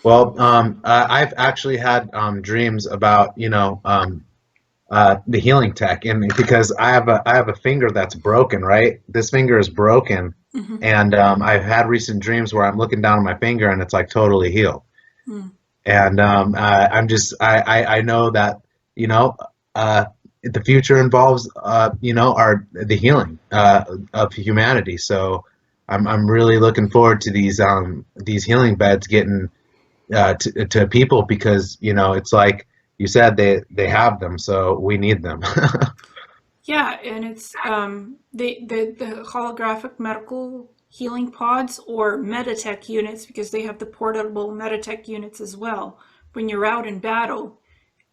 Well, I've actually had dreams about, the healing tech, and because I have a finger that's broken, right? This finger is broken, Hmm. and I've had recent dreams where I'm looking down at my finger and it's like totally healed. And I know that you know uh, the future involves our the healing of humanity. So I'm really looking forward to these healing beds getting to people because it's like you said they have them, so we need them. Yeah, and it's the holographic medical healing pods or Meditech units because they have the portable Meditech units as well. When you're out in battle,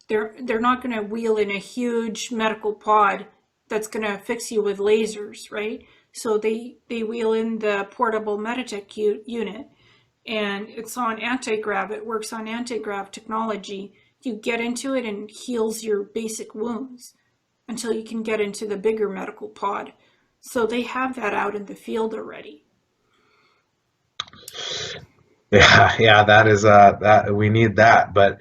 they're not going to wheel in a huge medical pod that's going to fix you with lasers, right? So they wheel in the portable Meditech unit, and it's on anti-grav. It works on anti-grav technology. You get into it and heals your basic wounds until you can get into the bigger medical pod. So they have that out in the field already. Yeah, yeah, that is that we need that, but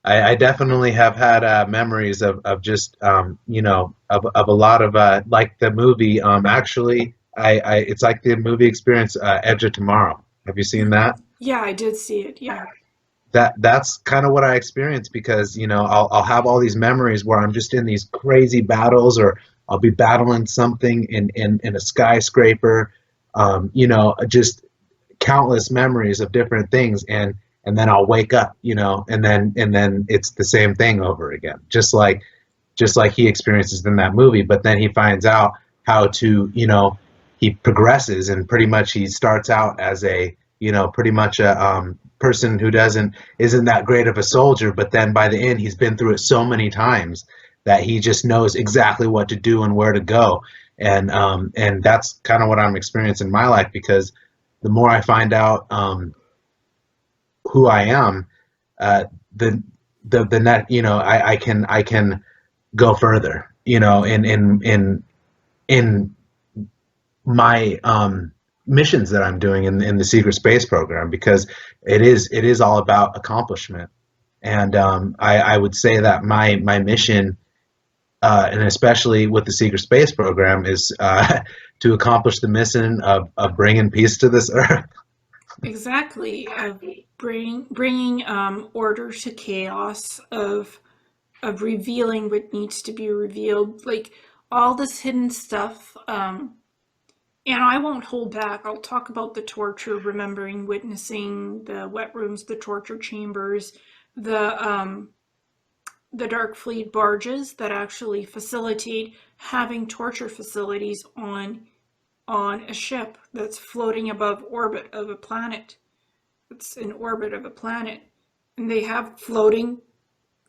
I definitely have had memories of just of a lot of like the movie actually I it's like the movie experience Edge of Tomorrow. Have you seen that? Yeah, I did see it. Yeah. That's kind of what I experienced because I'll have all these memories where I'm just in these crazy battles, or I'll be battling something in a skyscraper, just countless memories of different things, and then I'll wake up, and then it's the same thing over again, just like he experiences in that movie. But then he finds out how to, he progresses, and pretty much he starts out as a, pretty much a person who doesn't isn't that great of a soldier, but then by the end he's been through it so many times that he just knows exactly what to do and where to go. And that's kind of what I'm experiencing in my life because the more I find out who I am, uh, the the net, I can go further, in my missions that I'm doing in the secret space program, because it is all about accomplishment. And I would say that my mission, and especially with the secret space program, is to accomplish the mission of bringing peace to this earth. Exactly. Of bringing order to chaos, of revealing what needs to be revealed, like all this hidden stuff. And I won't hold back. I'll talk about the torture, remembering witnessing the wet rooms, the torture chambers, the the Dark Fleet barges that actually facilitate having torture facilities on a ship that's floating above orbit of a planet. It's in orbit of a planet, and they have floating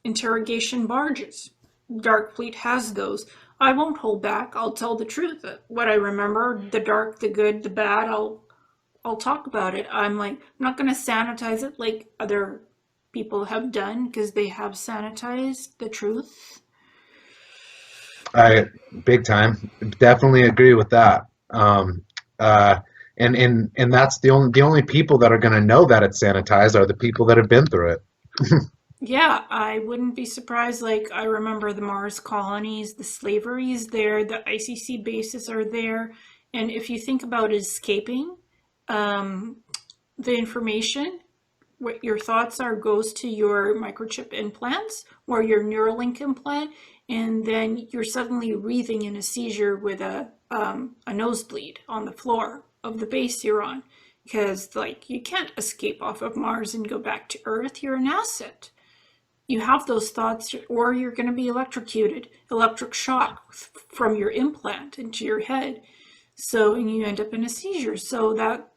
interrogation barges. Dark Fleet has those. I won't hold back. I'll tell the truth. What I remember, the dark, the good, the bad, I'll talk about it. I'm not going to sanitize it like other people have done because they have sanitized the truth. I big time, definitely agree with that. Uh, and that's the only people that are going to know that it's sanitized are the people that have been through it. Yeah, I wouldn't be surprised. Like, I remember the Mars colonies, the slavery is there, the ICC bases are there. And if you think about escaping, um, the information, what your thoughts are, goes to your microchip implants or your Neuralink implant, and then you're suddenly breathing in a seizure with a nosebleed on the floor of the base you're on. Because, like, you can't escape off of Mars and go back to Earth, you're an asset. You have those thoughts, or you're going to be electrocuted, electric shock from your implant into your head. So, and you end up in a seizure. So that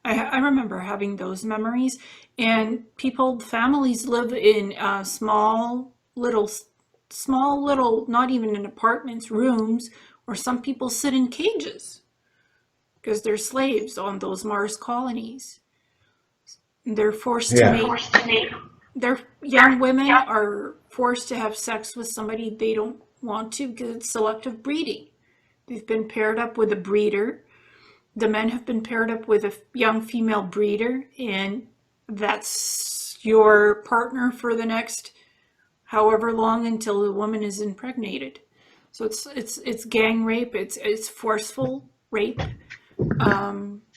I remember having those memories. And people, families live in small little, not even in apartments, rooms, or some people sit in cages because they're slaves on those Mars colonies. They're forced to Yeah. mate. Their young women are forced to have sex with somebody they don't want to because it's selective breeding. They've been paired up with a breeder. The men have been paired up with a young female breeder, and that's your partner for the next however long until the woman is impregnated. So it's gang rape. It's forceful rape.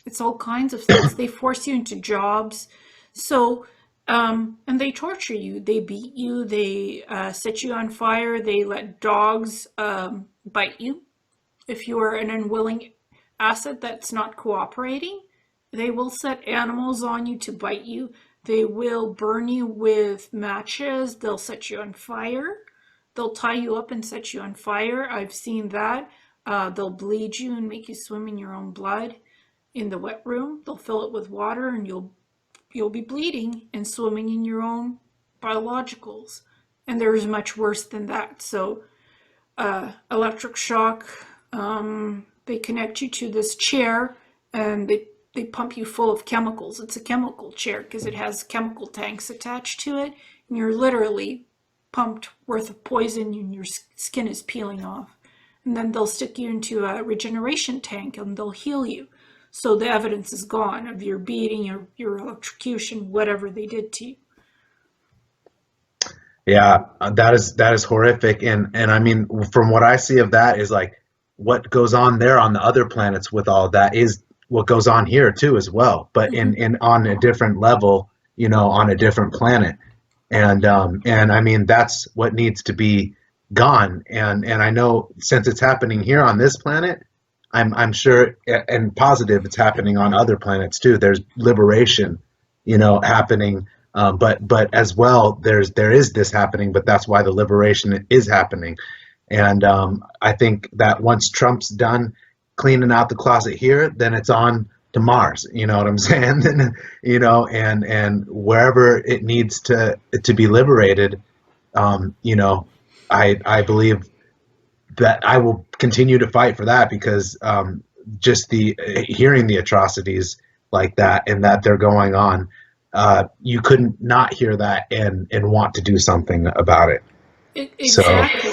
It's all kinds of things. They force you into jobs. So and they torture you. They beat you. They set you on fire. They let dogs bite you. If you are an unwilling asset that's not cooperating, they will set animals on you to bite you. They will burn you with matches. They'll set you on fire. They'll tie you up and set you on fire. I've seen that. They'll bleed you and make you swim in your own blood in the wet room. They'll fill it with water and you'll be bleeding and swimming in your own biologicals. And there's much worse than that. So electric shock, they connect you to this chair and they pump you full of chemicals. It's a chemical chair because it has chemical tanks attached to it, and you're literally pumped worth of poison and your skin is peeling off. And then they'll stick you into a regeneration tank and they'll heal you. So the evidence is gone of your beating, your electrocution, whatever they did to you. Yeah, that is horrific, and I mean, from what I see of that is like what goes on there on the other planets with all that is what goes on here too as well, but in on a different level, on a different planet, and I mean that's what needs to be gone, and I know since it's happening here on this planet, I'm sure and positive it's happening on other planets too. There's liberation, happening. But as well, there is this happening, but that's why the liberation is happening. And I think that once Trump's done cleaning out the closet here, then it's on to Mars. You know what I'm saying? And wherever it needs to be liberated, I believe that I will continue to fight for that because just the hearing the atrocities like that and that they're going on. You couldn't not hear that and want to do something about it. Exactly.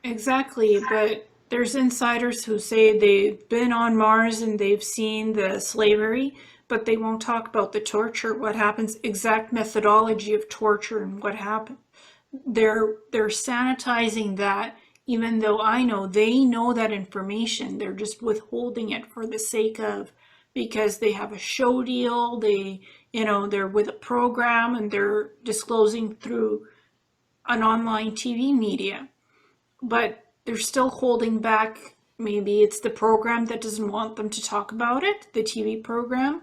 Exactly. But there's insiders who say they've been on Mars and they've seen the slavery, but they won't talk about the torture, what happens, exact methodology of torture and what happened. They're sanitizing that, even though I know they know that information. They're just withholding it for the sake of, because they have a show deal, they're with a program and they're disclosing through an online TV media. But they're still holding back. Maybe it's the program that doesn't want them to talk about it, the TV program.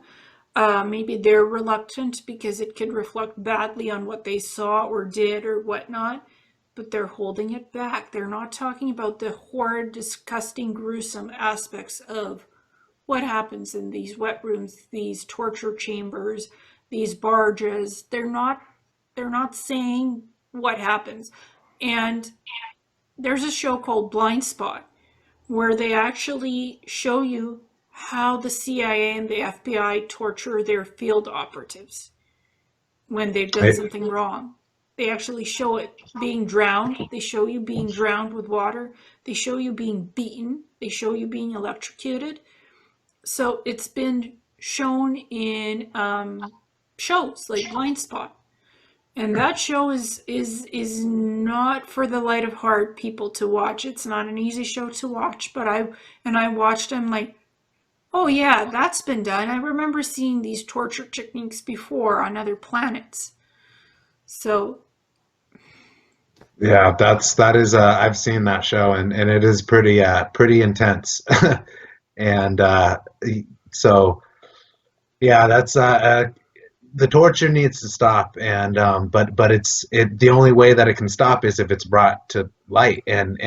Maybe they're reluctant because it could reflect badly on what they saw or did or whatnot. But they're holding it back. They're not talking about the horrid, disgusting, gruesome aspects of what happens in these wet rooms, these torture chambers, these barges. They're not saying what happens. And there's a show called Blind Spot where they actually show you how the CIA and the FBI torture their field operatives when they've done something wrong. They actually show it being drowned. They show you being drowned with water. They show you being beaten. They show you being electrocuted. So it's been shown in shows like Blind Spot, and that show is not for the light of heart people to watch. It's not an easy show to watch, but I watched. I'm like, oh yeah, that's been done. I remember seeing these torture techniques before on other planets. So yeah, that is I've seen that show and it is pretty intense. And so yeah, that's the torture needs to stop, and but the only way that it can stop is if it's brought to light, and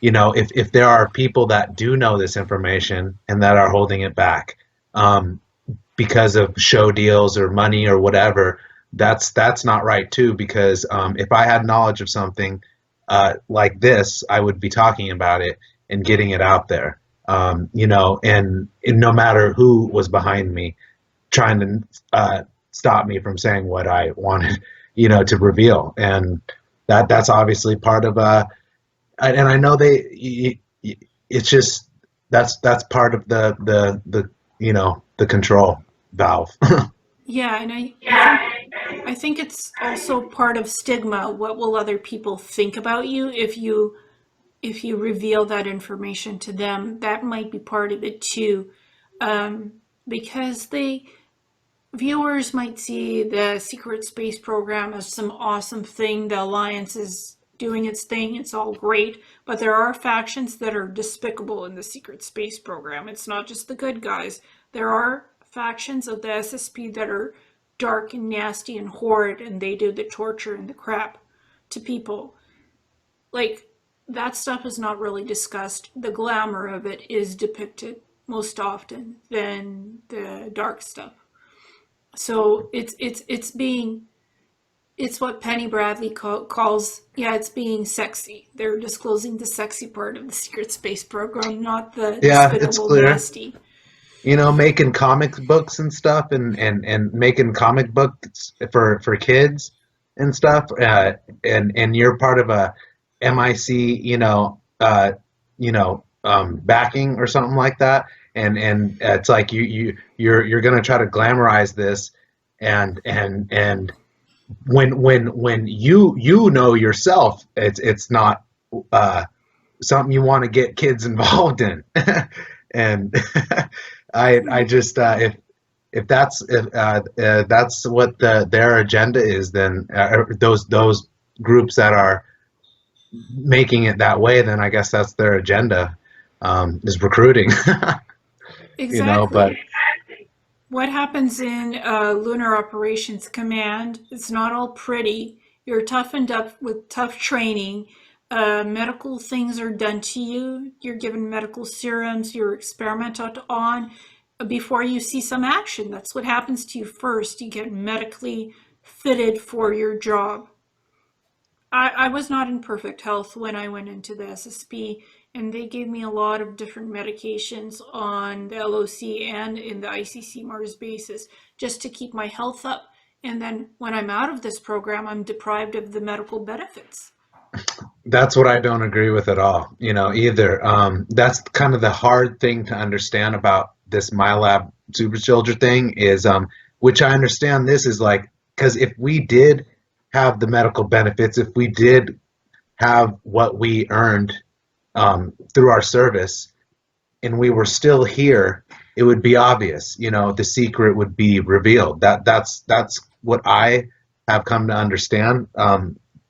if there are people that do know this information and that are holding it back because of show deals or money or whatever, that's not right too, because if I had knowledge of something like this, I would be talking about it and getting it out there. And no matter who was behind me trying to stop me from saying what I wanted, to reveal. And that's obviously part of, and I know it's just, that's part of the control valve. Yeah, and I think it's also part of stigma. What will other people think about you if you reveal that information to them? That might be part of it too, um, because they viewers might see the secret space program as some awesome thing. The alliance is doing its thing. It's all great, but there are factions that are despicable in the secret space program. It's not just the good guys. There are factions of the SSP that are dark and nasty and horrid, and they do the torture and the crap to people. Like, that stuff is not really discussed. The glamour of it is depicted most often than the dark stuff. So it's what Penny Bradley calls, yeah, it's being sexy. They're disclosing the sexy part of the secret space program, not the Yeah, it's despicable clear. nasty. You know, making comic books and stuff, and making comic books for kids and stuff, and you're part of a MIC, backing or something like that, and it's like you're gonna try to glamorize this, and when you know yourself, it's not uh, something you want to get kids involved in, and I just if that's what their agenda is, then those groups that are making it that way, then I guess that's their agenda, is recruiting. But Exactly. What happens in Lunar Operations Command? It's not all pretty. You're toughened up with tough training. Medical things are done to you. You're given medical serums. You're experimented on before you see some action. That's what happens to you first. You get medically fitted for your job. I was not in perfect health when I went into the SSP, and they gave me a lot of different medications on the LOC and in the ICC Mars bases just to keep my health up. And then when I'm out of this program, I'm deprived of the medical benefits. that's what I don't agree with at all, either. That's kind of the hard thing to understand about this MyLab super soldier thing is, which I understand this is like, because if we did have the medical benefits, if we did have what we earned through our service, and we were still here, it would be obvious. The secret would be revealed. That's what I have come to understand.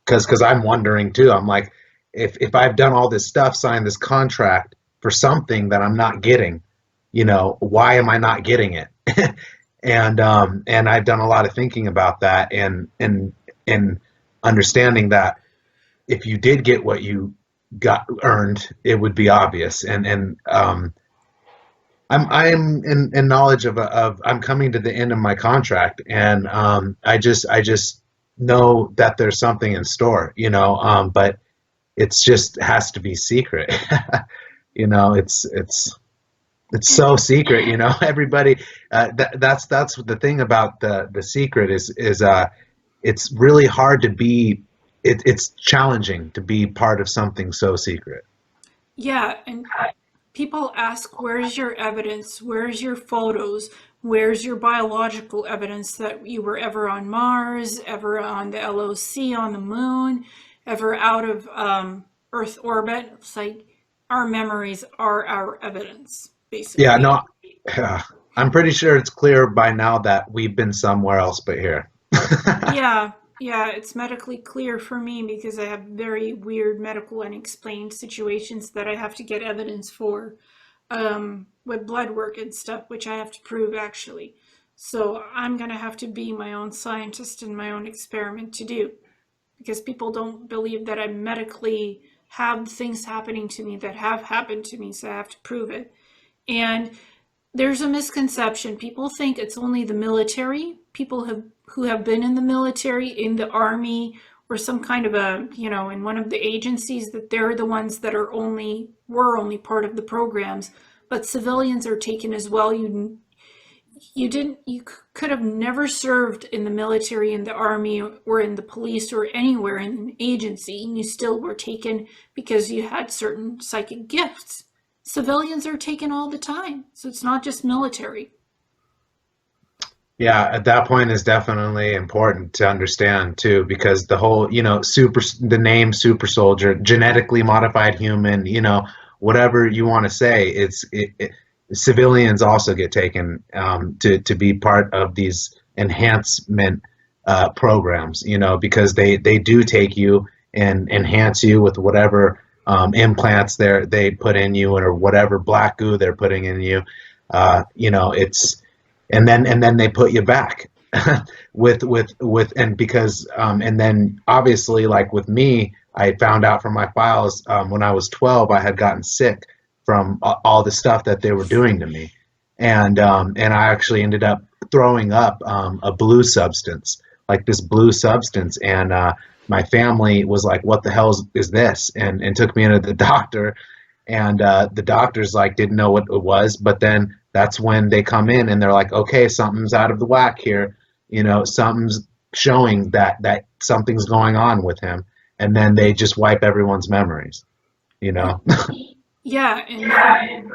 Because I'm wondering too. I'm like, if I've done all this stuff, signed this contract for something that I'm not getting, why am I not getting it? And I've done a lot of thinking about that, and understanding that if you did get what you got earned, it would be obvious. And I'm in knowledge of I'm coming to the end of my contract, and I just know that there's something in store, but it's just has to be secret. It's And so secret, everybody. That's the thing about the secret is it's really hard to be. It's challenging to be part of something so secret. yeah, and people ask, where's your evidence? Where's your photos? Where's your biological evidence that you were ever on Mars, ever on the LOC, on the moon, ever out of Earth orbit? It's like our memories are our evidence, Yeah, basically. no, I'm pretty sure it's clear by now that we've been somewhere else but here. Yeah, yeah, it's medically clear for me because I have very weird medical unexplained situations that I have to get evidence for, with blood work and stuff, which I have to prove actually. So I'm gonna have to be my own scientist and my own experiment to do because people don't believe that I medically have things happening to me that have happened to me, so I have to prove it. And there's a misconception. People think it's only the military, who have been in the military, in the army, or some kind of in one of the agencies, that they're the ones that were only part of the programs. But civilians are taken as well. You could have never served in the military, in the army, or in the police, or anywhere in an agency, and you still were taken because you had certain psychic gifts. Civilians are taken all the time, so it's not just military. Yeah, at that point is definitely important to understand too, because the whole, the name super soldier, genetically modified human, whatever you want to say, civilians also get taken to be part of these enhancement programs, because they do take you and enhance you with whatever implants they put in you or whatever black goo they're putting in you. It's and then they put you back with and because and then obviously like with me I found out from my files when I was 12 I had gotten sick from all the stuff that they were doing to me and I actually ended up throwing up a blue substance like this blue substance and my family was like what the hell is this and took me into the doctor and the doctors like didn't know what it was but then that's when they come in and they're like okay something's out of the whack here something's showing that something's going on with him and then they just wipe everyone's memories you know Yeah, and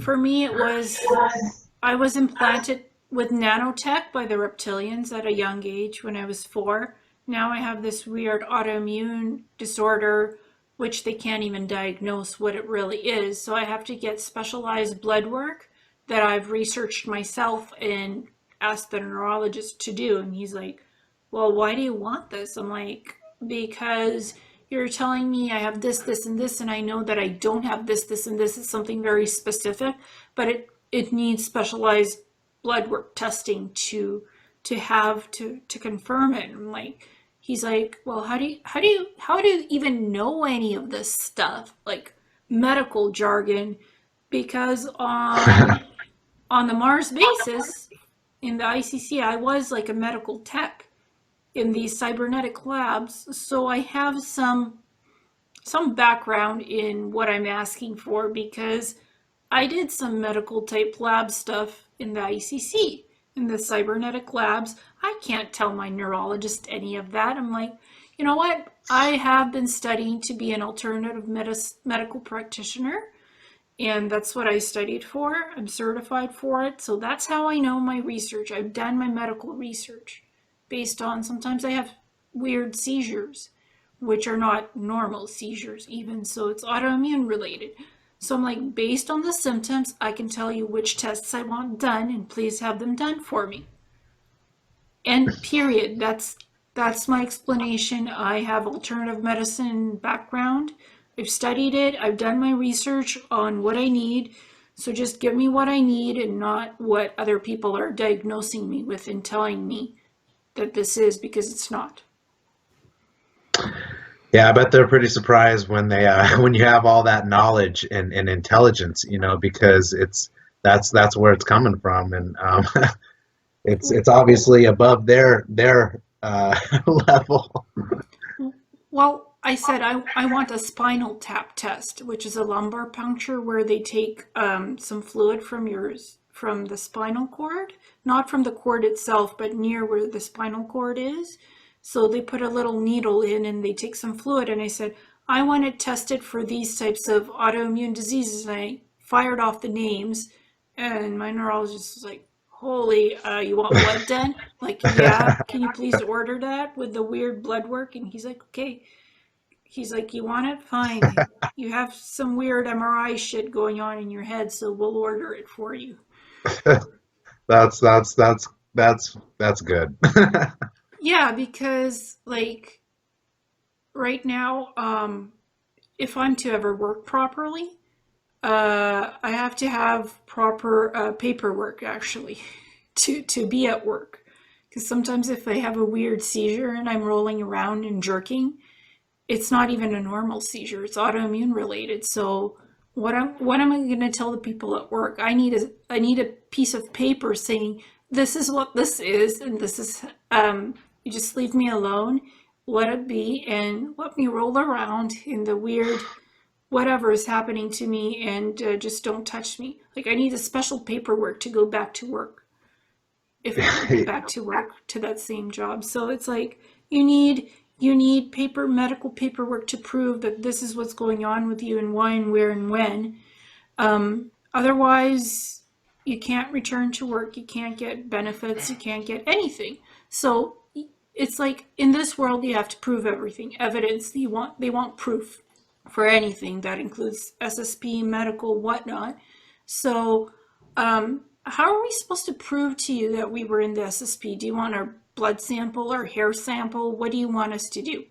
for me, I was implanted with nanotech by the reptilians at a young age when I was 4. Now I have this weird autoimmune disorder, which they can't even diagnose what it really is. So I have to get specialized blood work that I've researched myself and asked the neurologist to do. And he's like, well, why do you want this? I'm like, because you're telling me I have this, this, and this, and I know that I don't have this, this, and this. It's something very specific, but it needs specialized blood work testing to confirm it. I'm like, he's like, well, how do you even know any of this stuff, like medical jargon? Because on the Mars basis in the ICC, I was like a medical tech in these cybernetic labs, so I have some background in what I'm asking for because I did some medical type lab stuff in the ICC, in the cybernetic labs. I can't tell my neurologist any of that. I'm like, you know what? I have been studying to be an alternative medical practitioner, and that's what I studied for. I'm certified for it. So that's how I know my research. I've done my medical research based on sometimes I have weird seizures, which are not normal seizures, even. So it's autoimmune related. So I'm like, based on the symptoms, I can tell you which tests I want done, and please have them done for me. And period. That's my explanation. I have alternative medicine background. I've studied it. I've done my research on what I need. So just give me what I need and not what other people are diagnosing me with and telling me that this is, because it's not. yeah I bet they're pretty surprised when they when you have all that knowledge and intelligence because that's where it's coming from and it's obviously above their level. Well, I said I want a spinal tap test, which is a lumbar puncture where they take some fluid from the spinal cord, not from the cord itself, but near where the spinal cord is. So they put a little needle in and they take some fluid. And I said, I want it tested for these types of autoimmune diseases. And I fired off the names, and my neurologist was like, holy, you want blood done? Like, yeah, can you please order that with the weird blood work? And he's like, okay. He's like, you want it? Fine. You have some weird MRI shit going on in your head, so we'll order it for you. That's good. Yeah, because like right now, if I'm to ever work properly, I have to have proper paperwork actually to be at work. Because sometimes if I have a weird seizure and I'm rolling around and jerking, it's not even a normal seizure. It's autoimmune related. So what am I going to tell the people at work? I need a piece of paper saying this is what this is, and this is you just leave me alone, let it be, and let me roll around in the weird whatever is happening to me, and just don't touch me. Like I need a special paperwork to go back to work if I ever get back to work to that same job. So it's like you need medical paperwork to prove that this is what's going on with you and why and where and when. Otherwise, You can't return to work. You can't get benefits. You can't get anything. So it's like in this world, you have to prove everything. Evidence. They want proof for anything that includes SSP, medical, whatnot. So, how are we supposed to prove to you that we were in the SSP? Do you want our blood sample or hair sample? What do you want us to do?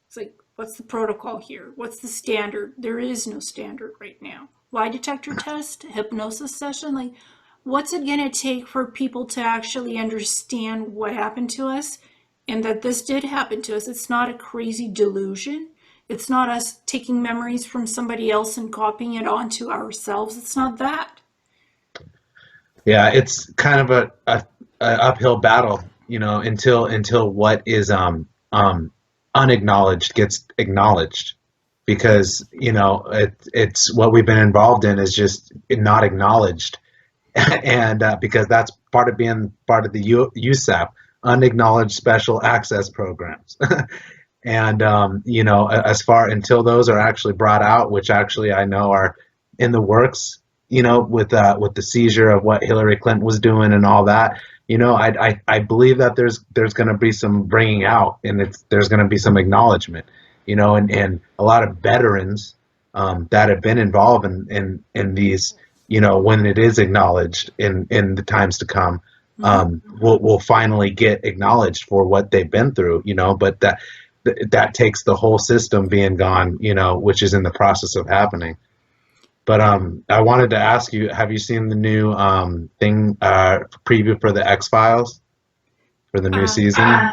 It's like, what's the protocol here? What's the standard? There is no standard right now. Lie detector test, hypnosis session, like, what's it going to take for people to actually understand what happened to us and that this did happen to us? It's not a crazy delusion. It's not us taking memories from somebody else and copying it onto ourselves. It's not that. Yeah, it's kind of a uphill battle, until what is unacknowledged gets acknowledged, because it's what we've been involved in is just not acknowledged, and because that's part of being part of the USAP, unacknowledged special access programs. And as far until those are actually brought out, which actually I know are in the works, with the seizure of what Hillary Clinton was doing and all that, I believe that there's going to be some bringing out, and there's going to be some acknowledgement, and a lot of veterans that have been involved in these, when it is acknowledged in the times to come, will finally get acknowledged for what they've been through, but that takes the whole system being gone, which is in the process of happening. But I wanted to ask you, have you seen the new preview for the X-Files for the new Uh, season?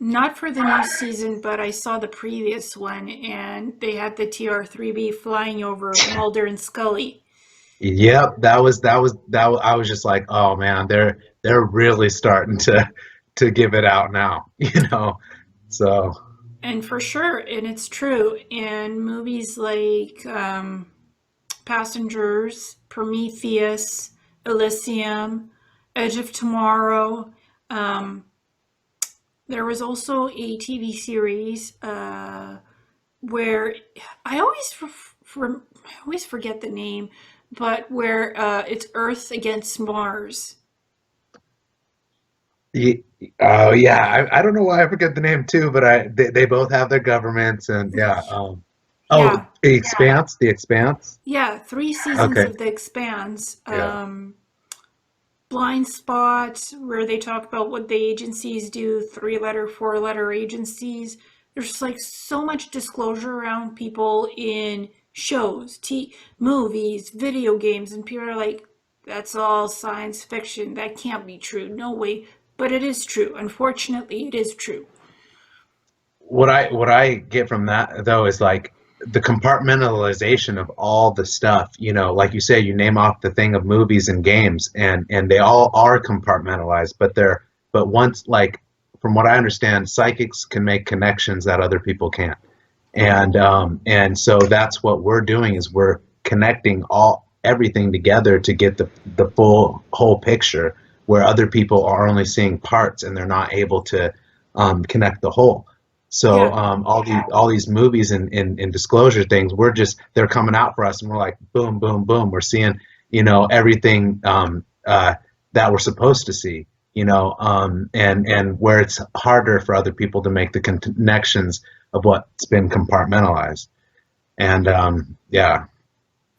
Not for the new season, but I saw the previous one, and they had the TR-3B flying over Mulder and Scully. Yep, I was just like, oh man, they're really starting to give it out now, So And for sure, and it's true. And movies like Passengers, Prometheus, Elysium, Edge of Tomorrow. Um, there was also a TV series where I I always forget the name, but where it's Earth against Mars. Ye- oh yeah, I don't know why I forget the name too, but they both have their governments, and yeah. Oh, Yeah, The Expanse. yeah, three seasons Okay, of The Expanse. yeah. Blind Spot, where they talk about what the agencies do, three-letter, four-letter agencies. There's like so much disclosure around people in shows, movies, video games, and people are like, that's all science fiction. That can't be true. No way. But it is true. Unfortunately, it is true. What I get from that though is like the compartmentalization of all the stuff, like you say, you name off the thing of movies and games, and they all are compartmentalized, but once, like, from what I understand, psychics can make connections that other people can't. And so that's what we're doing, is we're connecting everything together to get the full whole picture, where other people are only seeing parts and they're not able to connect the whole. So Yeah. all these movies and disclosure things, they're coming out for us, and we're like, boom, boom, boom. We're seeing, everything that we're supposed to see, and where it's harder for other people to make the connections of what's been compartmentalized. And yeah,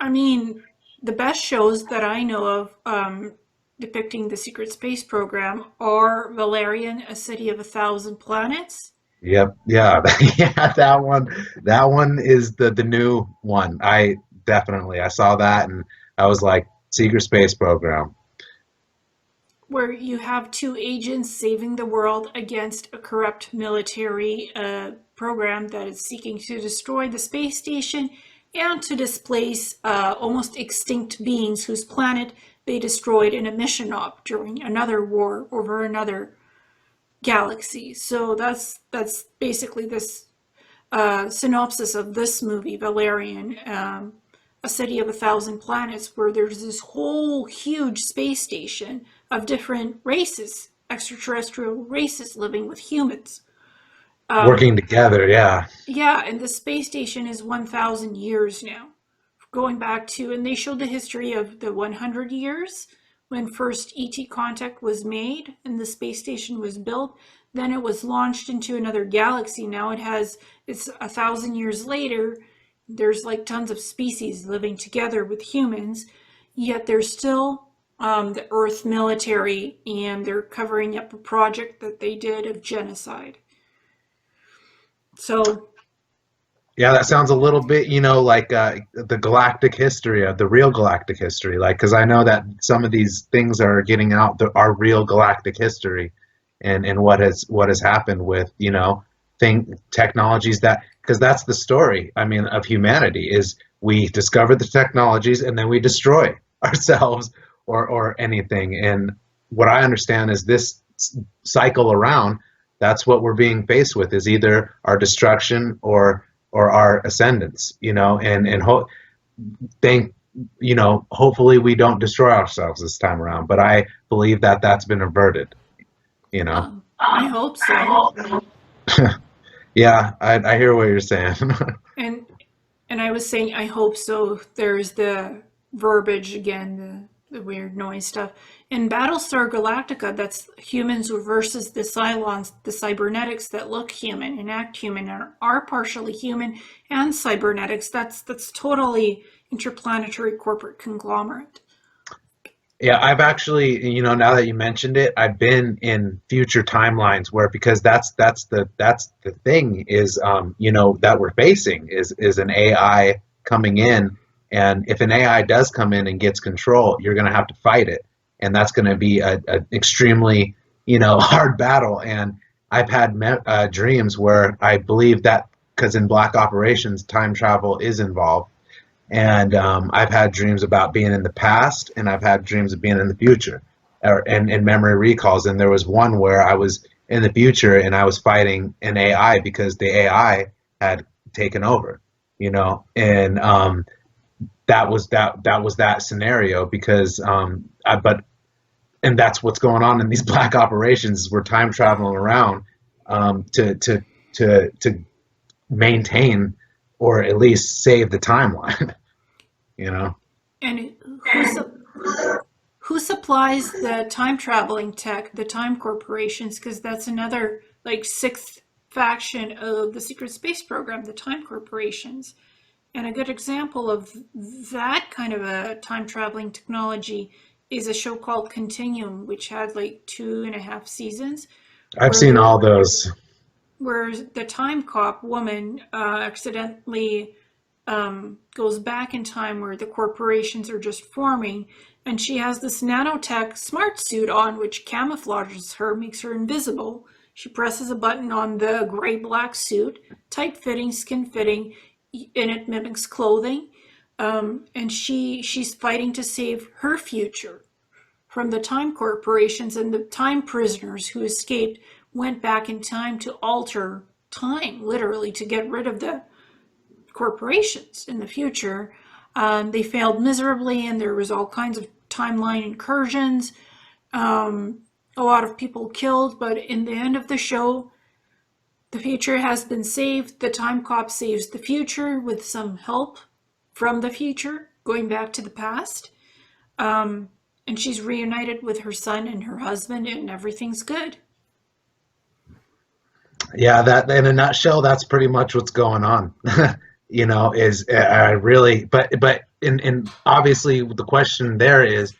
I mean, the best shows that I know of depicting the secret space program are Valerian, A City of a Thousand Planets. yep, yeah, yeah. That one is the new one. I saw that, and I was like, secret space program. Where you have two agents saving the world against a corrupt military program that is seeking to destroy the space station and to displace almost extinct beings whose planet they destroyed in a mission op during another war over another galaxy. So that's basically this synopsis of this movie, Valerian, A City of a Thousand Planets, where there's this whole huge space station of different races, extraterrestrial races living with humans. Working together, yeah. Yeah, and the space station is 1,000 years now, going back to, and they showed the history of the 100 years. when first ET contact was made and the space station was built. Then it was launched into another galaxy. Now it's 1,000 years later. There's like tons of species living together with humans, yet there's still the Earth military, and they're covering up a project that they did of genocide. So, Yeah, that sounds a little bit, like the galactic history of the real galactic history. Like, because I know that some of these things are getting out, our real galactic history, and what has happened with, technologies that, because that's the story. I mean, of humanity is we discover the technologies and then we destroy ourselves or anything. And what I understand is this cycle around. That's what we're being faced with, is either our destruction or our ascendance, thank hopefully we don't destroy ourselves this time around, but I believe that that's been averted, you know. I hope so. Yeah, I hear what you're saying. And I was saying I hope so. There's the verbiage again, the weird noise stuff. In Battlestar Galactica, that's humans versus the Cylons, the cybernetics that look human and act human and are partially human and cybernetics. That's totally Interplanetary Corporate Conglomerate. Yeah, I've actually, now that you mentioned it, I've been in future timelines where, because that's the thing is, that we're facing is an AI coming in, and if an AI does come in and gets control, you're going to have to fight it, and that's going to be a extremely, hard battle. And I've had dreams where I believe that, because in black operations, time travel is involved. And I've had dreams about being in the past, and I've had dreams of being in the future, and memory recalls. And there was one where I was in the future and I was fighting an AI because the AI had taken over, and that scenario, because and that's what's going on in these black operations, is we're time traveling around, to maintain or at least save the timeline. And who supplies the time traveling tech? The time corporations, because that's another like sixth faction of the secret space program, the time corporations. And a good example of that kind of a time traveling technology is a show called Continuum, which had like 2.5 seasons, I've where seen there all those. where the time cop woman accidentally goes back in time where the corporations are just forming, and she has this nanotech smart suit on, which camouflages her, makes her invisible. She presses a button on the gray black suit, tight fitting, skin fitting, and it mimics clothing. And she's fighting to save her future from the time corporations, and the time prisoners who escaped went back in time to alter time, literally, to get rid of the corporations in the future. They failed miserably, and there was all kinds of timeline incursions. A lot of people killed, but in the end of the show, the future has been saved. The time cop saves the future with some help from the future, going back to the past. And she's reunited with her son and her husband, and everything's good. Yeah, that in a nutshell, that's pretty much what's going on. Is I really, but in obviously the question there is,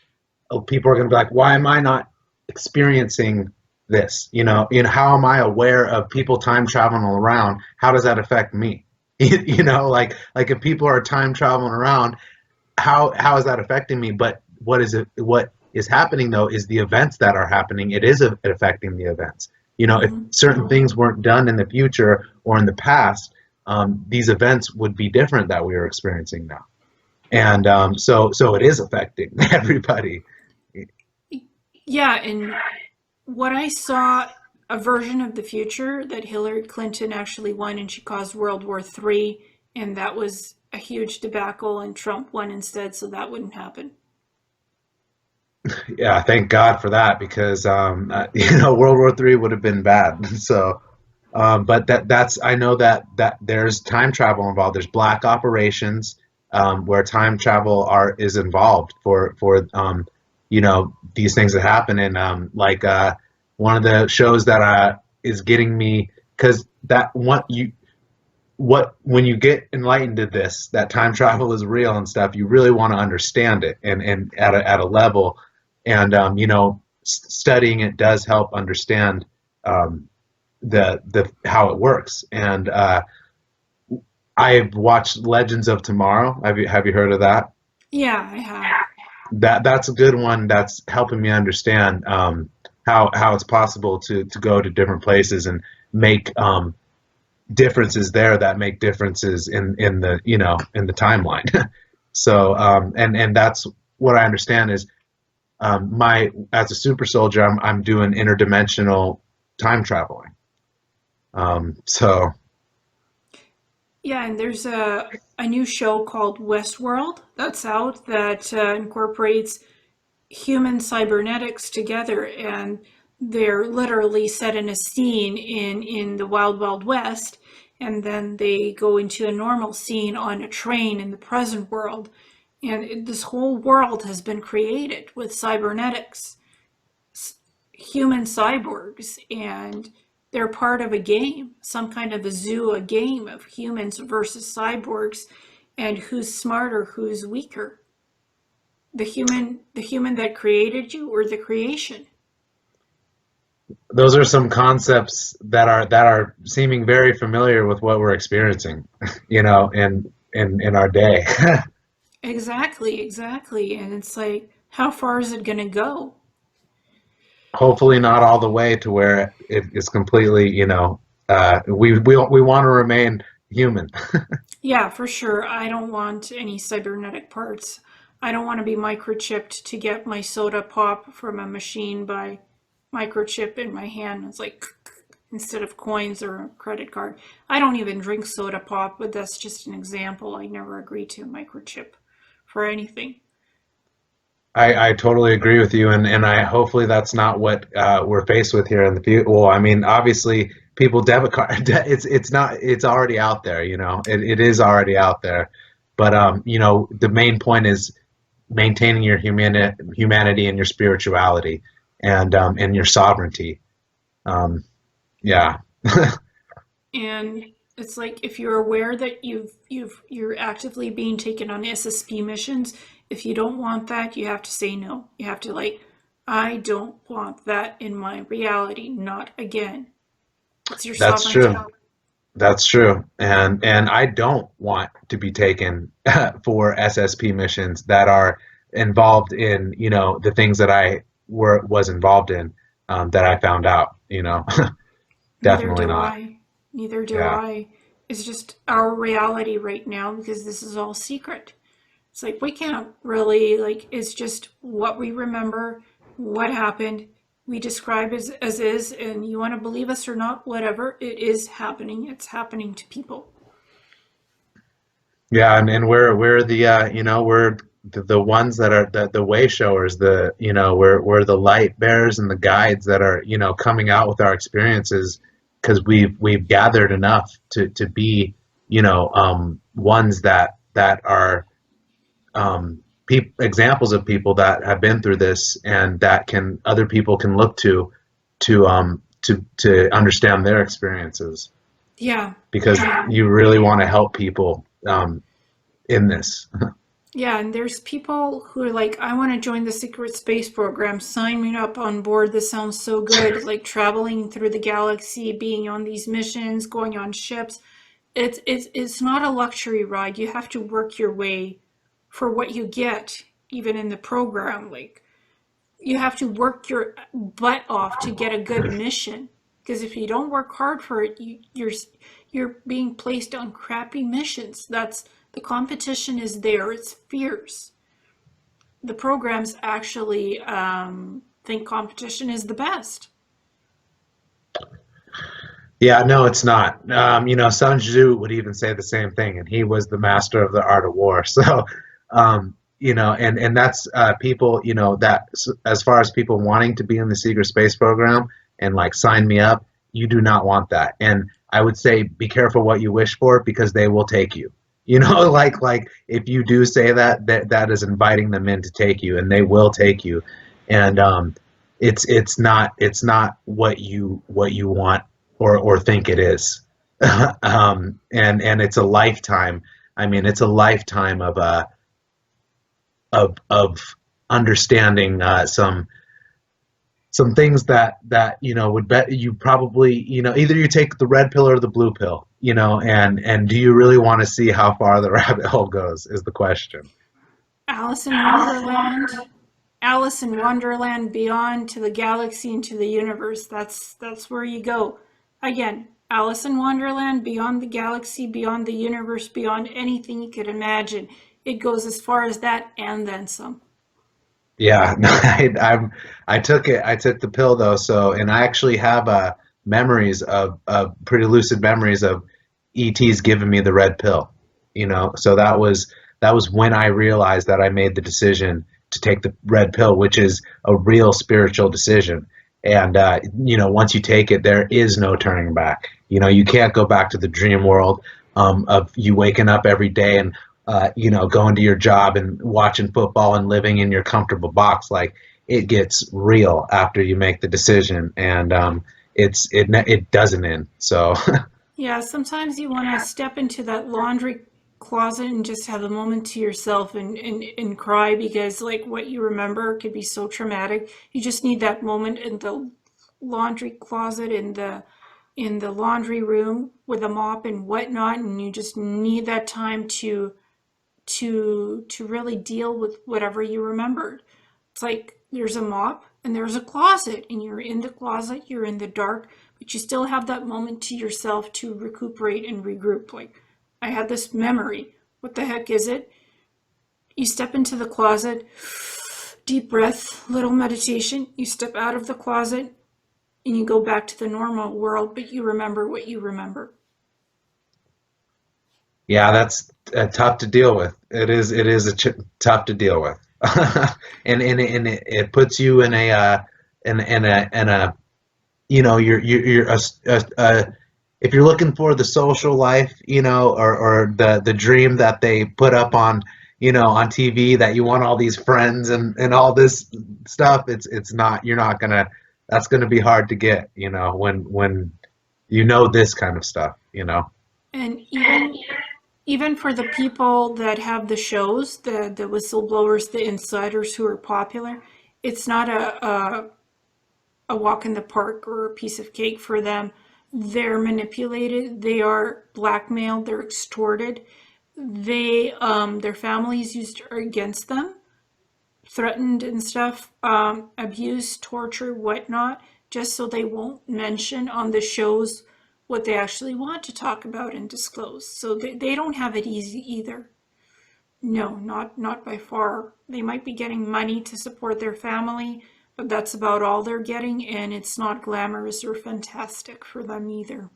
people are going to be like, why am I not experiencing this? How am I aware of people time traveling around? How does that affect me? Like if people are time traveling around, how is that affecting me? But what is happening though is the events that are happening. It is affecting the events. If certain things weren't done in the future or in the past, these events would be different that we are experiencing now. And so it is affecting everybody. Yeah, and what I saw, a version of the future that Hillary Clinton actually won, and she caused World War III, and that was a huge debacle, and Trump won instead, so that wouldn't happen. Yeah, thank God for that, because World War III would have been bad. So, but that's I know that there's time travel involved. There's black operations, where time travel is involved for these things that happen. And one of the shows that is getting me, because that one you what when you get enlightened to this, that time travel is real and stuff, you really want to understand it, and at a level. And studying it does help understand the how it works. And I've watched Legends of Tomorrow. Have you heard of that? Yeah, I have. That's a good one. That's helping me understand how it's possible to go to different places and make differences there that make differences in the in the timeline. So and that's what I understand is my as a super soldier, I'm doing interdimensional time traveling. So Yeah, and there's a new show called Westworld that's out that incorporates human cybernetics together, and they're literally set in a scene in the Wild Wild West, and then they go into a normal scene on a train in the present world, and this whole world has been created with cybernetics, human cyborgs, and they're part of a game, some kind of a zoo, a game of humans versus cyborgs, and who's smarter, who's weaker, the human that created you or the creation. those are some concepts that are seeming very familiar with what we're experiencing, in our day. Exactly, exactly. And it's like, how far is it going to go? Hopefully not all the way to where it is completely, we want to remain human. Yeah, for sure. I don't want any cybernetic parts. I don't want to be microchipped to get my soda pop from a machine by microchip in my hand. It's like instead of coins or a credit card. I don't even drink soda pop, but that's just an example. I never agree to microchip for anything. I totally agree with you, and I hopefully that's not what we're faced with here in the future. Well, I mean, obviously, people debit card, it's not, it's already out there. It is already out there. But the main point is maintaining your humanity and your spirituality, and your sovereignty. Yeah. And it's like if you're aware that you're actively being taken on SSP missions, if you don't want that, you have to say no. You have to like, I don't want that in my reality, not again. It's your That's sovereignty. true. That's true. And I don't want to be taken for SSP missions that are involved in, the things that I was involved in, that I found out. Neither Definitely do not. I. Neither do Yeah. I. It's just our reality right now because this is all secret. It's like we can't really like it's just what we remember, what happened. We describe as is, and you want to believe us or not, whatever, it is happening. It's happening to people. Yeah, and we're the we're the ones that are the way showers, we're the light bearers and the guides that are, coming out with our experiences, because we've gathered enough to be, ones that are examples of people that have been through this, and that can other people can look to understand their experiences, Yeah. because Yeah. you really want to help people in this. Yeah, and there's people who are like, I want to join the secret space program. Sign me up on board. This sounds so good. Like traveling through the galaxy, being on these missions, going on ships. It's not a luxury ride. You have to work your way for what you get, even in the program. Like you have to work your butt off to get a good mission. Because if you don't work hard for it, you're being placed on crappy missions. That's the competition is there. It's fierce. The programs actually think competition is the best. Yeah, no, it's not. Sun Tzu would even say the same thing, and he was the master of the art of war. So, and that's people, that as far as people wanting to be in the secret space program and like sign me up, you do not want that. And I would say be careful what you wish for, because they will take you. Like if you do say that is inviting them in to take you, and they will take you. and it's not what you want or think it is. And it's a lifetime. I mean, it's a lifetime of understanding some things that would bet you probably either you take the red pill or the blue pill, and do you really want to see how far the rabbit hole goes is the question. Alice in Wonderland, Alice in Wonderland, beyond to the galaxy and to the universe. That's where you go. Again, Alice in Wonderland, beyond the galaxy, beyond the universe, beyond anything you could imagine. It goes as far as that and then some. Yeah, I took the pill though, so and I actually have memories of pretty lucid memories of ET's giving me the red pill, so that was when I realized that I made the decision to take the red pill, which is a real spiritual decision. And once you take it, there is no turning back. You can't go back to the dream world of you waking up every day and going to your job and watching football and living in your comfortable box. Like it gets real after you make the decision, and it doesn't end. So Yeah, sometimes you want to step into that laundry closet and just have a moment to yourself and cry because like what you remember could be so traumatic. You just need that moment in the laundry closet in the laundry room with a mop and whatnot, and you just need that time to really deal with whatever you remembered. It's like there's a mop and there's a closet, and you're in the closet, you're in the dark, but you still have that moment to yourself to recuperate and regroup. Like, I had this memory. What the heck is it? You step into the closet, deep breath, little meditation. You step out of the closet and you go back to the normal world, but you remember what you remember. yeah, that's tough to deal with. It is tough to deal with, and it puts you in a you're if you're looking for the social life, or the dream that they put up on TV, that you want all these friends and all this stuff. It's not you're not gonna that's gonna be hard to get, when this kind of stuff. And even for the people that have the shows, the whistleblowers, the insiders who are popular, it's not a walk in the park or a piece of cake for them. They're manipulated, they are blackmailed, they're extorted, their families used against them, threatened and stuff, abuse, torture, whatnot, just so they won't mention on the shows what they actually want to talk about and disclose. So they don't have it easy either. No, not by far. They might be getting money to support their family, but that's about all they're getting, and it's not glamorous or fantastic for them either.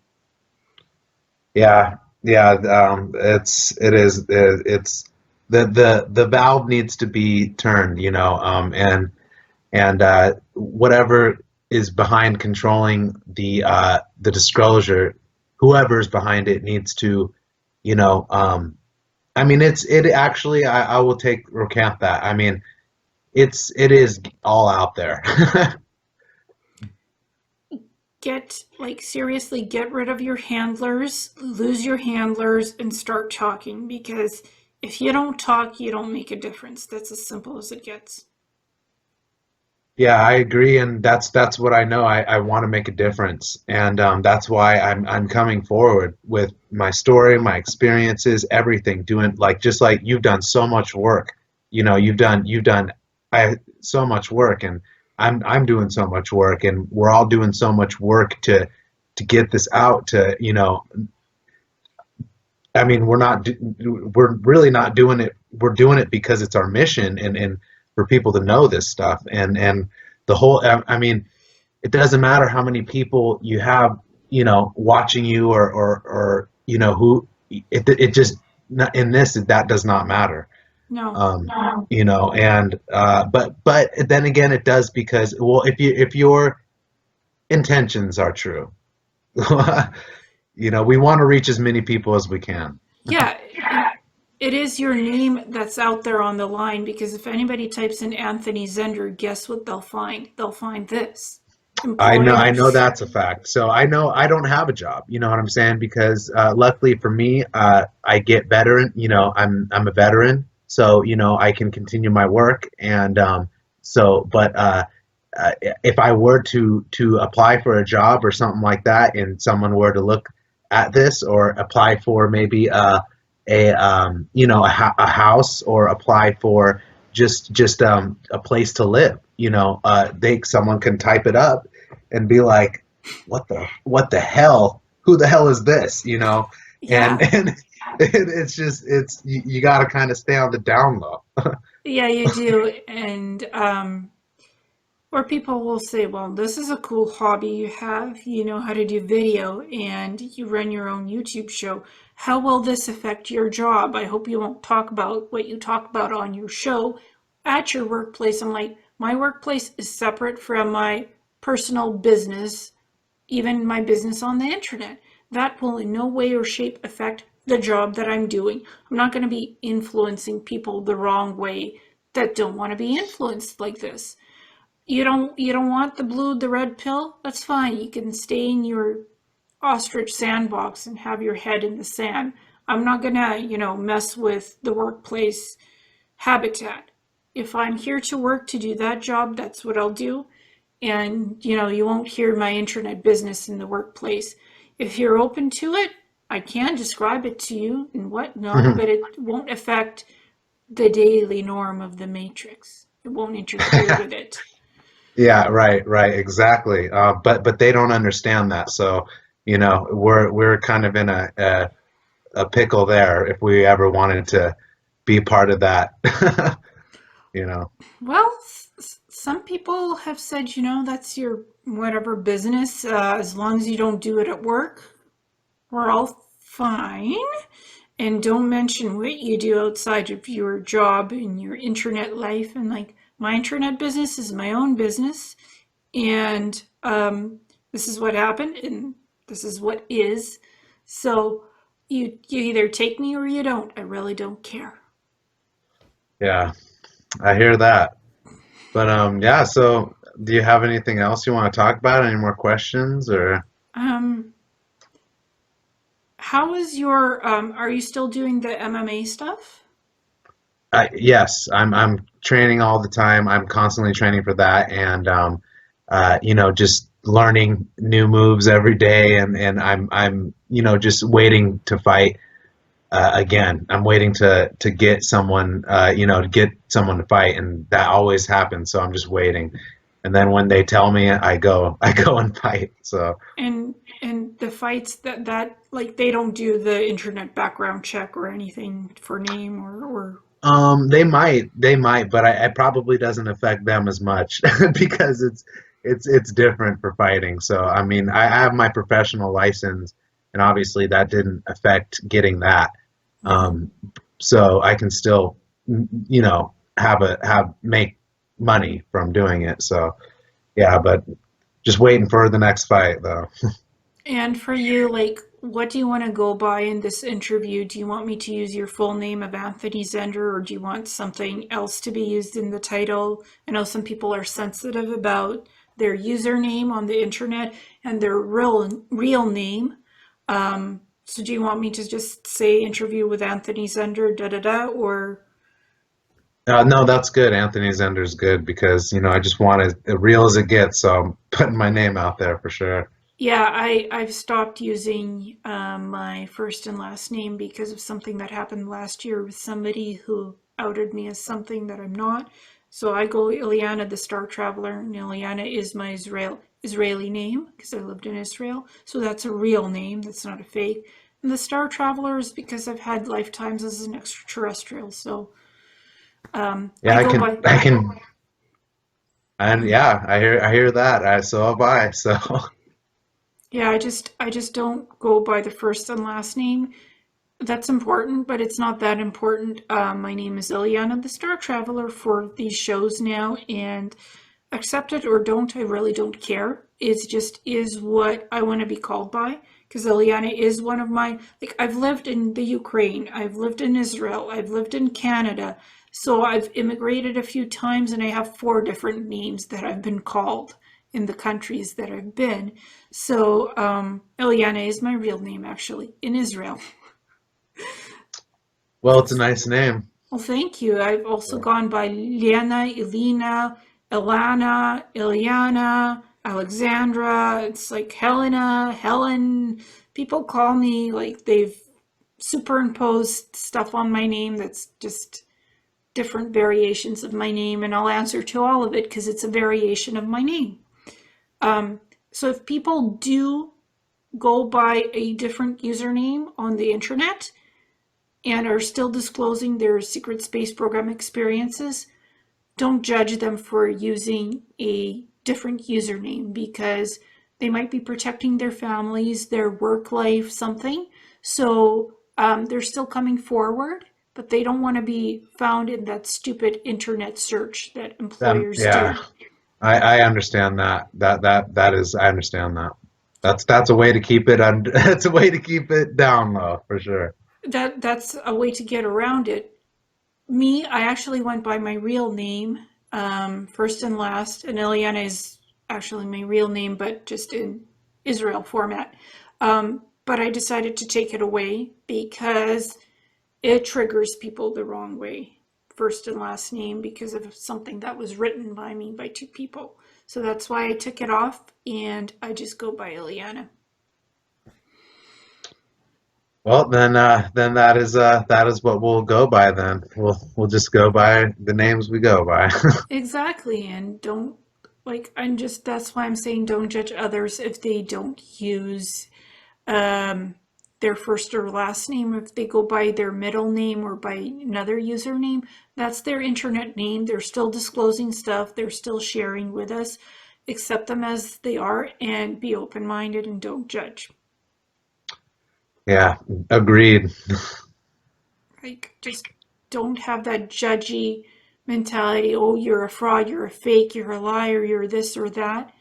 Yeah, yeah. It's the valve needs to be turned, and whatever is behind controlling the disclosure, whoever's behind it needs to, you know, um, I mean, it actually. I will take recant that. I mean, it is all out there. Seriously, get rid of your handlers, lose your handlers, and start talking because if you don't talk, you don't make a difference. That's as simple as it gets. Yeah, I agree, and that's what I know. I want to make a difference, and that's why I'm coming forward with my story, my experiences, everything. Doing like just like you've done so much work. You've done so much work, and I'm doing so much work, and we're all doing so much work to get this out. I mean, we're really not doing it. We're doing it because it's our mission, and for people to know this stuff, and the whole. I mean, it doesn't matter how many people you have, watching you, who. It just in this that does not matter. No. And but then again, it does because, well, if your intentions are true, we want to reach as many people as we can. Yeah, it is your name that's out there on the line, because if anybody types in Anthony Zender, guess what they'll find? They'll find this. I know Employers. that's a fact. So I know I don't have a job. You know what I'm saying? Because luckily for me, I get veteran. You know, I'm a veteran, so you know I can continue my work. And but if I were to apply for a job or something like that, and someone were to look at this or apply for maybe you know a house or apply for just a place to live, you know, they someone can type it up and be like, what the hell? Who the hell is this? You know, and Yeah. it's just it's you got to kind of stay on the down low. Yeah, you do. And or people will say, well, this is a cool hobby you have. You know how to do video and you run your own YouTube show. How will this affect your job? I hope you won't talk about what you talk about on your show at your workplace. I'm like, my workplace is separate from my personal business, even my business on the internet. That will in no way or shape affect the job that I'm doing. I'm not going to be influencing people the wrong way that don't want to be influenced like this. You don't want the blue, the red pill? That's fine. You can stay in your ostrich sandbox and have your head in the sand. I'm not gonna, mess with the workplace habitat. If I'm here to work to do that job, that's what I'll do. And, you won't hear my internet business in the workplace. If you're open to it, I can describe it to you and whatnot, but it won't affect the daily norm of the matrix. It won't interfere with it. Yeah, right, exactly. But they don't understand that, so you know we're kind of in a pickle there if we ever wanted to be part of that. You know. Well, some people have said, that's your whatever business. As long as you don't do it at work, we're all fine. And don't mention what you do outside of your job and your internet life. And like, my internet business is my own business. And this is what happened, and this is what is. So you either take me or you don't. I really don't care. Yeah, I hear that. But yeah. So, do you have anything else you want to talk about? Any more questions or? Um, how is your are you still doing the MMA stuff? Yes, I'm training all the time. I'm constantly training for that, and you know, just learning new moves every day, and I'm you know just waiting to fight again. I'm waiting to get someone you know to get someone to fight, and that always happens. So I'm just waiting, and then when they tell me, I go and fight. So. And the fights that like they don't do the internet background check or anything for name or They might, but it probably doesn't affect them as much because it's different for fighting. So I mean, I have my professional license, and obviously that didn't affect getting that. Um, so I can still, you know, have make money from doing it. So yeah, but just waiting for the next fight though. And for you, like, what do you want to go by in this interview? Do you want me to use your full name of Anthony Zender, or do you want something else to be used in the title? I know some people are sensitive about their username on the internet and their real name. So do you want me to just say interview with Anthony Zender, da da da, or No, that's good. Anthony Zender's good because you know I just want as real as it gets. So I'm putting my name out there for sure. yeah, I've stopped using my first and last name because of something that happened last year with somebody who outed me as something that I'm not. So I go Ileana the Star Traveler, and Ileana is my Israeli name because I lived in Israel. So that's a real name, that's not a fake. And the Star Traveler is because I've had lifetimes as an extraterrestrial. So Yeah, I go by. I can, and yeah, I hear that. So have I. So Yeah, I just don't go by the first and last name. That's important, but it's not that important. My name is Ileana the Star Traveler for these shows now, and accept it or don't, I really don't care. It's just is what I want to be called by. because Ileana is one of my, like, I've lived in the Ukraine, I've lived in Israel, I've lived in Canada. So I've immigrated a few times and I have 4 different names that I've been called in the countries that I've been. So Ileana is my real name actually in Israel. Well, it's a That's, nice name. well, thank you. I've also gone by Lena, Ileana, Ilana, Ileana, Alexandra. It's like Helena, Helen. People call me like they've superimposed stuff on my name that's just different variations of my name, and I'll answer to all of it because it's a variation of my name. So if people do go by a different username on the internet and are still disclosing their secret space program experiences, don't judge them for using a different username because they might be protecting their families, their work life, something. So they're still coming forward, but they don't want to be found in that stupid internet search that employers Yeah, do. I understand that. That is, I understand that. That's a way to keep it under, that's a way to keep it down low for sure. That's a way to get around it. Me, I actually went by my real name, first and last, and Ileana is actually my real name, but just in Israel format. But I decided to take it away because it triggers people the wrong way. First and last name because of something that was written by me by 2 people. So that's why I took it off and I just go by Ileana. Well, then that is what we'll go by then. We'll just go by the names we go by. Exactly. And don't, like, I'm just, that's why I'm saying don't judge others if they don't use um, their first or last name. If they go by their middle name or by another username, that's their internet name. They're still disclosing stuff, they're still sharing with us. Accept them as they are and be open minded and don't judge. Yeah, agreed. Like, just don't have that judgy mentality. Oh, you're a fraud, you're a fake, you're a liar, you're this or that.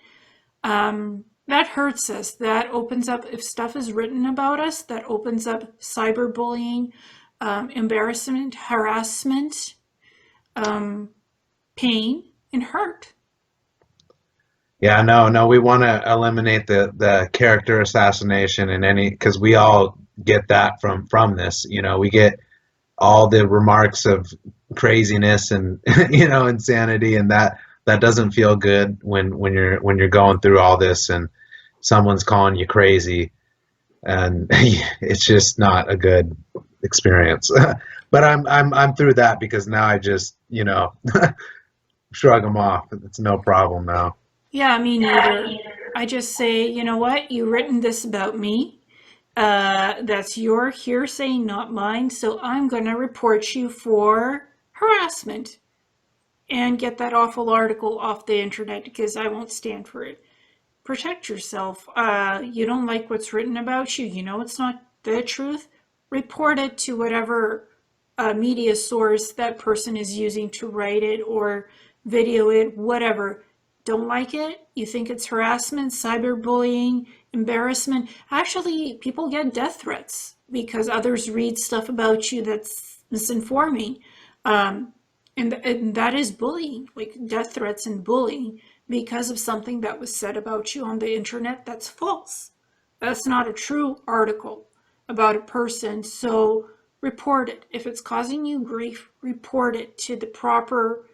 That hurts us. That opens up, if stuff is written about us, that opens up cyberbullying, embarrassment, harassment, um, pain, and hurt. Yeah, no, we want to eliminate the character assassination and any because we all get that from this. You know, we get all the remarks of craziness and insanity, and that doesn't feel good when you're going through all this and someone's calling you crazy, and it's just not a good experience. But I'm through that because now I just shrug them off. It's no problem now. Yeah, me neither. I just say, you know what? You written this about me. That's your hearsay, not mine. So I'm going to report you for harassment and get that awful article off the internet because I won't stand for it. Protect yourself. You don't like what's written about you. You know it's not the truth. Report it to whatever media source that person is using to write it or video it, whatever. Don't like it? You think it's harassment, cyberbullying, embarrassment? Actually, people get death threats because others read stuff about you that's misinforming. Um, and that is bullying, like death threats and bullying because of something that was said about you on the internet that's false. That's not a true article about a person. So report it. If it's causing you grief, report it to the proper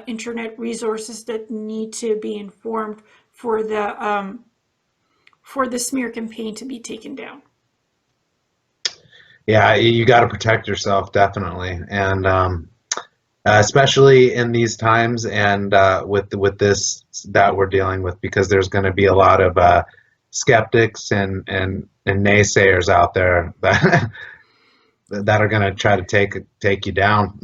internet resources that need to be informed for the smear campaign to be taken down. Yeah, you got to protect yourself definitely, and especially in these times and with this that we're dealing with, because there's going to be a lot of skeptics and naysayers out there that that are going to try to take you down.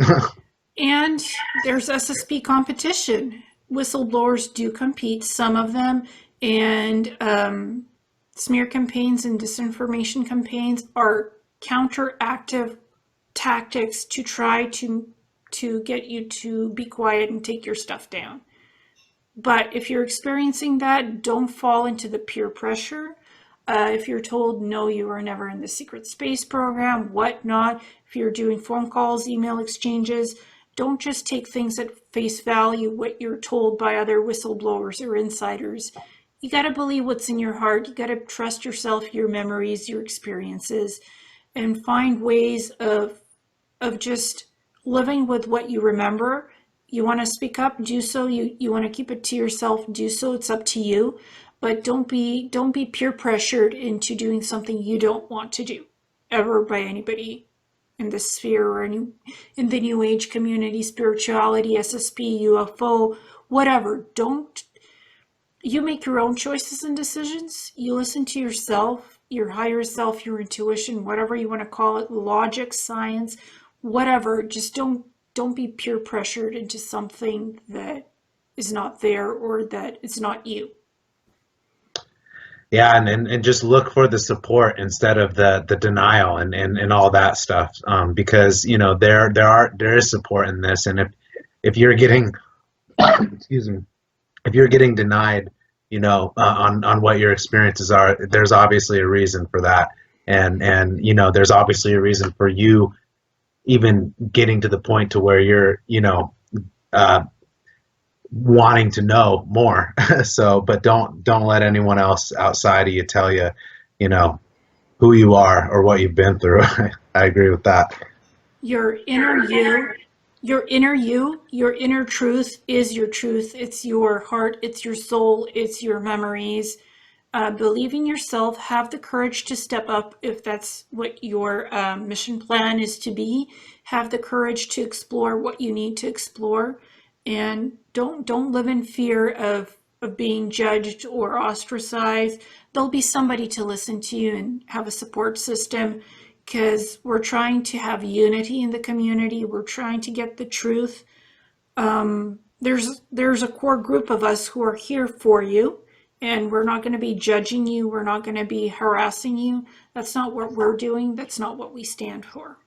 And there's SSP competition. Whistleblowers do compete, some of them, and smear campaigns and disinformation campaigns are counteractive tactics to try to get you to be quiet and take your stuff down. But if you're experiencing that, don't fall into the peer pressure. If you're told no, you were never in the secret space program, whatnot, if you're doing phone calls, email exchanges, don't just take things at face value, what you're told by other whistleblowers or insiders. You got to believe what's in your heart. You got to trust yourself, your memories, your experiences, and find ways of just living with what you remember. You want to speak up, do so. You want to keep it to yourself, do so. It's up to you. But don't be peer pressured into doing something you don't want to do ever by anybody in the sphere or in the new age community, spirituality, SSP, UFO, whatever. Don't You make your own choices and decisions. You listen to yourself, your higher self, your intuition, whatever you want to call it, logic, science, whatever. Just don't be peer pressured into something that is not there or that is not you. Yeah, and just look for the support instead of the denial and all that stuff. Because there is support in this, and if you're getting excuse me, if you're getting denied, on what your experiences are, there's obviously a reason for that, and there's obviously a reason for you even getting to the point to where you're uh, wanting to know more. So, but don't let anyone else outside of you tell you, you know, who you are or what you've been through. I agree with that. Your inner you, your inner truth is your truth. It's your heart, it's your soul, it's your memories. Believe in yourself, have the courage to step up if that's what your mission plan is to be. Have the courage to explore what you need to explore, and don't live in fear of being judged or ostracized. There'll be somebody to listen to you and have a support system, because we're trying to have unity in the community. We're trying to get the truth. There's a core group of us who are here for you, and we're not going to be judging you. We're not going to be harassing you. That's not what we're doing. That's not what we stand for.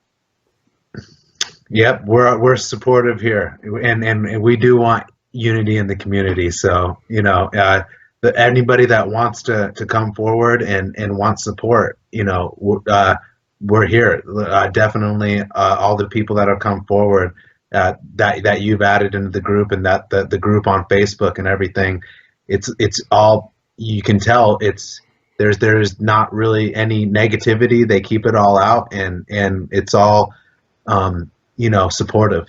Yep, we're supportive here, and we do want unity in the community. So anybody that wants to come forward and wants support, we're here. Definitely, all the people that have come forward, that you've added into the group, and that the group on Facebook and everything, it's all, you can tell there's not really any negativity. They keep it all out, and it's all supportive.